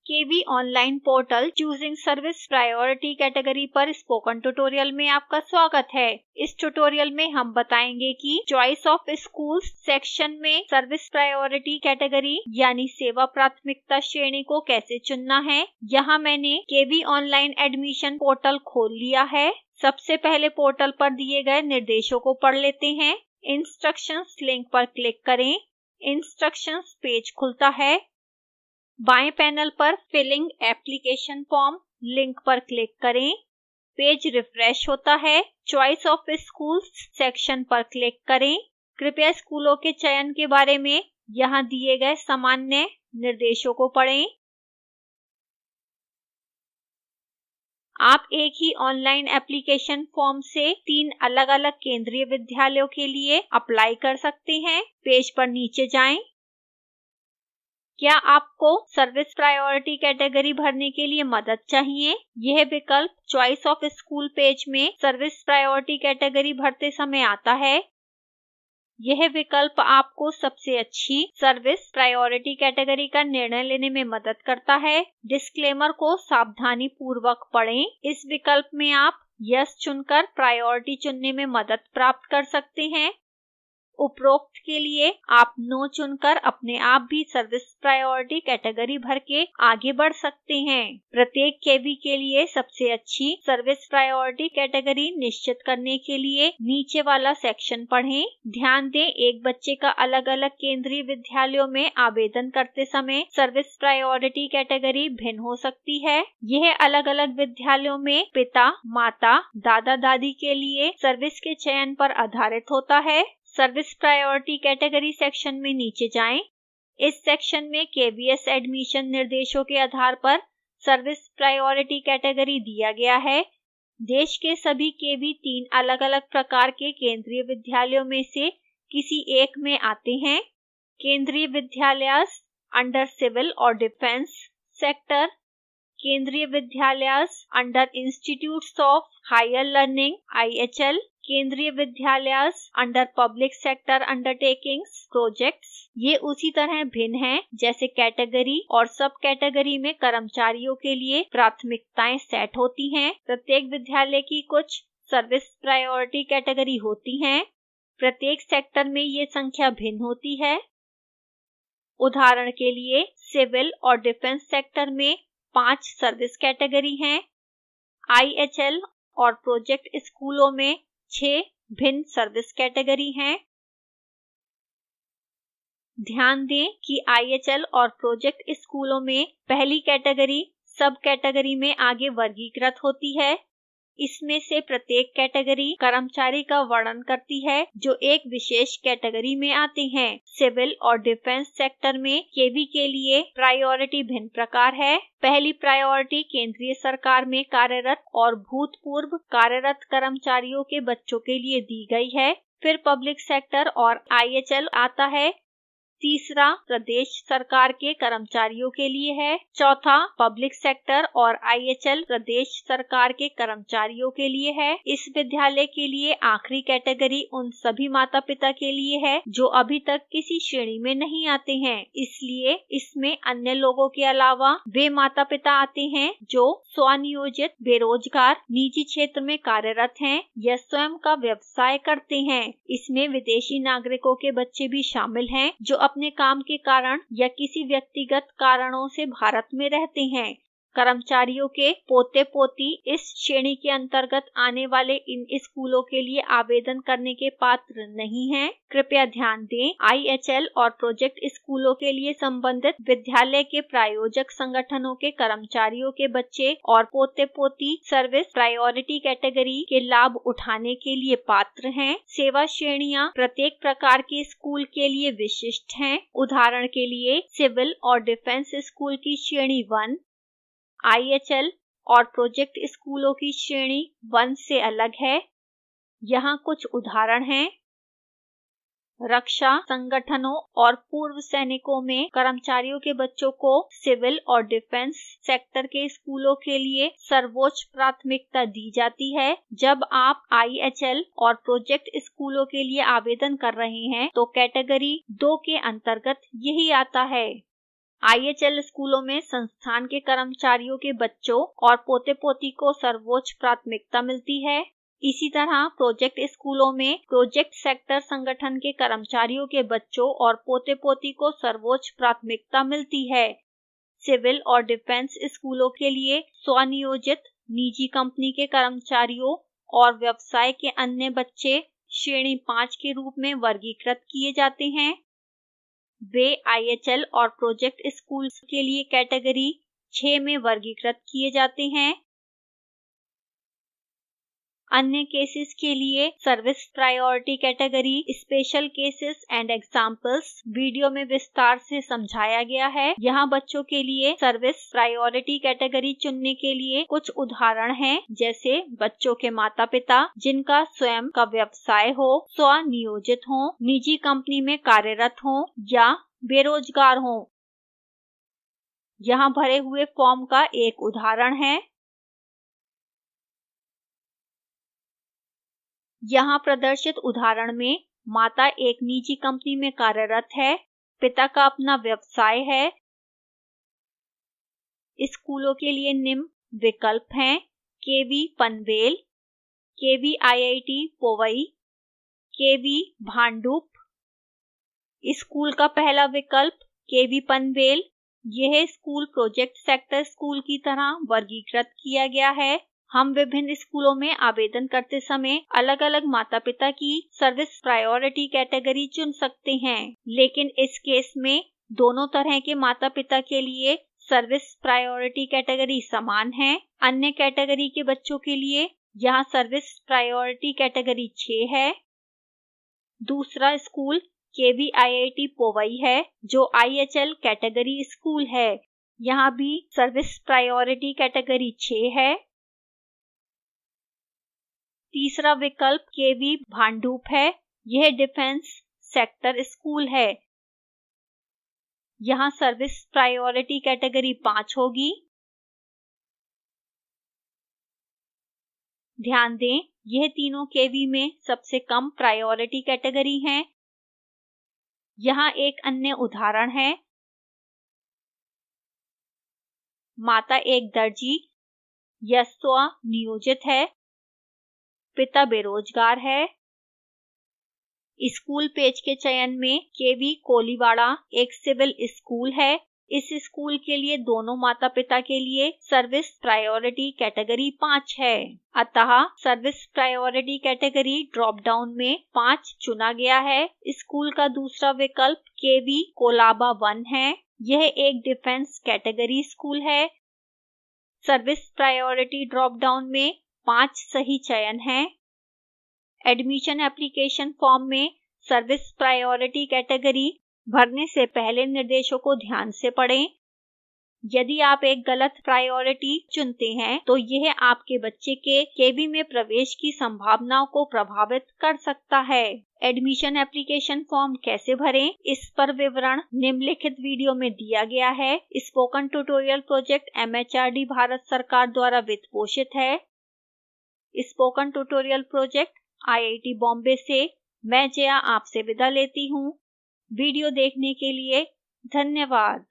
केवी online portal choosing service priority category पर spoken tutorial में आपका स्वागत है। इस ट्यूटोरियल में हम बताएंगे कि चॉइस ऑफ स्कूल्स सेक्शन में सर्विस प्रायोरिटी कैटेगरी यानी सेवा प्राथमिकता श्रेणी को कैसे चुनना है। यहाँ मैंने केवी ऑनलाइन एडमिशन पोर्टल खोल लिया है। सबसे पहले पोर्टल पर दिए गए निर्देशों को पढ़ लेते हैं। इंस्ट्रक्शंस लिंक पर क्लिक करें। इंस्ट्रक्शंस पेज खुलता है। बाएं पैनल पर फिलिंग एप्लीकेशन फॉर्म लिंक पर क्लिक करें। पेज रिफ्रेश होता है। चॉइस ऑफ स्कूल्स सेक्शन पर क्लिक करें। कृपया स्कूलों के चयन के बारे में यहां दिए गए सामान्य निर्देशों को पढ़ें। आप एक ही ऑनलाइन एप्लीकेशन फॉर्म से 3 अलग-अलग केंद्रीय विद्यालयों के लिए अप्लाई कर सकते हैं। पेज पर नीचे जाएं। क्या आपको सर्विस प्रायोरिटी कैटेगरी भरने के लिए मदद चाहिए? यह विकल्प चॉइस ऑफ स्कूल पेज में सर्विस प्रायोरिटी कैटेगरी भरते समय आता है। यह विकल्प आपको सबसे अच्छी सर्विस प्रायोरिटी कैटेगरी का निर्णय लेने में मदद करता है। डिस्क्लेमर को सावधानीपूर्वक पढ़ें। इस विकल्प में आप यस चुनकर प्रायोरिटी चुनने में मदद प्राप्त कर सकते हैं। उपरोक्त के लिए आप नो चुनकर अपने आप भी सर्विस प्रायोरिटी कैटेगरी भर के आगे बढ़ सकते हैं। प्रत्येक केवी के लिए सबसे अच्छी सर्विस प्रायोरिटी कैटेगरी निश्चित करने के लिए नीचे वाला सेक्शन पढ़ें। ध्यान दें, एक बच्चे का अलग अलग केंद्रीय विद्यालयों में आवेदन करते समय सर्विस प्रायोरिटी कैटेगरी भिन्न हो सकती है। यह अलग अलग विद्यालयों में पिता, माता, दादा दादी के लिए सर्विस के चयन पर आधारित होता है। सर्विस प्रायोरिटी कैटेगरी सेक्शन में नीचे जाएं। इस सेक्शन में केवीएस एडमिशन निर्देशों के आधार पर सर्विस प्रायोरिटी कैटेगरी दिया गया है। देश के सभी केवी 3 अलग-अलग प्रकार के केंद्रीय विद्यालयों में से किसी एक में आते हैं। केंद्रीय विद्यालय अंडर सिविल और डिफेंस सेक्टर, केंद्रीय विद्यालय under institutes of higher learning IHL, केंद्रीय विद्यालय under public sector undertakings projects. ये उसी तरह भिन्न हैं जैसे कैटेगरी और सब कैटेगरी में कर्मचारियों के लिए प्राथमिकताएं सेट होती हैं। प्रत्येक विद्यालय की कुछ सर्विस प्रायोरिटी कैटेगरी होती हैं। प्रत्येक सेक्टर में ये संख्या भिन्न होती है। उदाहरण के लिए सिविल और डिफेंस सेक्टर में 5 सर्विस कैटेगरी हैं। IHL और प्रोजेक्ट स्कूलों में 6 भिन्न सर्विस कैटेगरी हैं। ध्यान दें कि IHL और प्रोजेक्ट स्कूलों में पहली कैटेगरी सब कैटेगरी में आगे वर्गीकृत होती है। इसमें से प्रत्येक कैटेगरी कर्मचारी का वर्णन करती है जो एक विशेष कैटेगरी में आते हैं। सिविल और डिफेंस सेक्टर में केवी के लिए प्रायोरिटी भिन्न प्रकार है। पहली प्रायोरिटी केंद्रीय सरकार में कार्यरत और भूतपूर्व कार्यरत कर्मचारियों के बच्चों के लिए दी गई है। फिर पब्लिक सेक्टर और IHL आता है। तीसरा प्रदेश सरकार के कर्मचारियों के लिए है। चौथा पब्लिक सेक्टर और IHL प्रदेश सरकार के कर्मचारियों के लिए है। इस विद्यालय के लिए आखिरी कैटेगरी उन सभी माता पिता के लिए है जो अभी तक किसी श्रेणी में नहीं आते हैं। इसलिए इसमें अन्य लोगों के अलावा वे माता पिता आते हैं जो स्वनियोजित, बेरोजगार, निजी क्षेत्र में कार्यरत हैं या स्वयं का व्यवसाय करते हैं। इसमें विदेशी नागरिकों के बच्चे भी शामिल हैं जो अपने काम के कारण या किसी व्यक्तिगत कारणों से भारत में रहते हैं। कर्मचारियों के पोते पोती इस श्रेणी के अंतर्गत आने वाले इन स्कूलों के लिए आवेदन करने के पात्र नहीं हैं। कृपया ध्यान दें, IHL और प्रोजेक्ट स्कूलों के लिए संबंधित विद्यालय के प्रायोजक संगठनों के कर्मचारियों के बच्चे और पोते पोती सर्विस प्रायोरिटी कैटेगरी के लाभ उठाने के लिए पात्र हैं। सेवा श्रेणियां प्रत्येक प्रकार के स्कूल के लिए विशिष्ट हैं। उदाहरण के लिए सिविल और डिफेंस स्कूल की श्रेणी 1, IHL और प्रोजेक्ट स्कूलों की श्रेणी 1 से अलग है। यहाँ कुछ उदाहरण हैं। रक्षा संगठनों और पूर्व सैनिकों में कर्मचारियों के बच्चों को सिविल और डिफेंस सेक्टर के स्कूलों के लिए सर्वोच्च प्राथमिकता दी जाती है। जब आप IHL और प्रोजेक्ट स्कूलों के लिए आवेदन कर रहे हैं तो कैटेगरी 2 के अंतर्गत यही आता है। IHL स्कूलों में संस्थान के कर्मचारियों के बच्चों और पोते पोती को सर्वोच्च प्राथमिकता मिलती है। इसी तरह प्रोजेक्ट स्कूलों में प्रोजेक्ट सेक्टर संगठन के कर्मचारियों के बच्चों और पोते पोती को सर्वोच्च प्राथमिकता मिलती है। सिविल और डिफेंस स्कूलों के लिए स्वनियोजित निजी कंपनी के कर्मचारियों और व्यवसाय के अन्य बच्चे श्रेणी 5 के रूप में वर्गीकृत किए जाते हैं। वे IHL और प्रोजेक्ट स्कूल्स के लिए कैटेगरी 6 में वर्गीकृत किए जाते हैं। अन्य केसेस के लिए service priority category, special cases and examples video में विस्तार से समझाया गया है। यहाँ बच्चों के लिए सर्विस प्रायोरिटी कैटेगरी चुनने के लिए कुछ उदाहरण हैं, जैसे बच्चों के माता पिता जिनका स्वयं का व्यवसाय हो, स्वनियोजित हो, निजी कंपनी में कार्यरत हो या बेरोजगार हो। यहाँ भरे हुए फॉर्म का एक उदाहरण है। यहाँ प्रदर्शित उदाहरण में माता एक निजी कंपनी में कार्यरत है, पिता का अपना व्यवसाय है। स्कूलों के लिए निम्न विकल्प हैं: KV Panvel, KV IIT Powai, KV Bhandup. School का पहला विकल्प KV पनवेल, यह स्कूल प्रोजेक्ट सेक्टर स्कूल की तरह वर्गीकृत किया गया है। हम विभिन्न स्कूलों में आवेदन करते समय अलग अलग माता पिता की सर्विस प्रायोरिटी कैटेगरी चुन सकते हैं, लेकिन इस केस में दोनों तरह के माता पिता के लिए सर्विस प्रायोरिटी कैटेगरी समान है। अन्य कैटेगरी के बच्चों के लिए यहां सर्विस प्रायोरिटी कैटेगरी 6 है। दूसरा स्कूल KV IIT पोवई है, जो IHL कैटेगरी स्कूल है। यहां भी सर्विस प्रायोरिटी कैटेगरी 6 है। तीसरा विकल्प KV भांडुप है, यह डिफेंस सेक्टर स्कूल है। यहां सर्विस प्रायोरिटी कैटेगरी 5 होगी। ध्यान दें, यह तीनों KV में सबसे कम प्रायोरिटी कैटेगरी हैं। यहां एक अन्य उदाहरण है। माता एक दर्जी या स्वनियोजित है, पिता बेरोजगार है। स्कूल पेज के चयन में KV कोलीवाड़ा एक सिविल स्कूल है। इस स्कूल के लिए दोनों माता पिता के लिए सर्विस प्रायोरिटी कैटेगरी 5 है। अतः service priority category drop down में 5 चुना गया है। स्कूल का दूसरा विकल्प KV कोलाबा 1 है, यह एक डिफेंस कैटेगरी स्कूल है। सर्विस प्रायोरिटी ड्रॉप डाउन में 5 सही चयन हैं। एडमिशन एप्लीकेशन फॉर्म में सर्विस प्रायोरिटी कैटेगरी भरने से पहले निर्देशों को ध्यान से पढ़ें। यदि आप एक गलत प्रायोरिटी चुनते हैं तो यह आपके बच्चे के KV में प्रवेश की संभावनाओं को प्रभावित कर सकता है। एडमिशन एप्लीकेशन फॉर्म कैसे भरें, इस पर विवरण निम्नलिखित वीडियो में दिया गया है। Spoken tutorial project MHRD Bharat सरकार द्वारा वित्त पोषित है। Spoken tutorial project IIT Bombay से मैं जया आपसे विदा लेती हूं। वीडियो देखने के लिए धन्यवाद।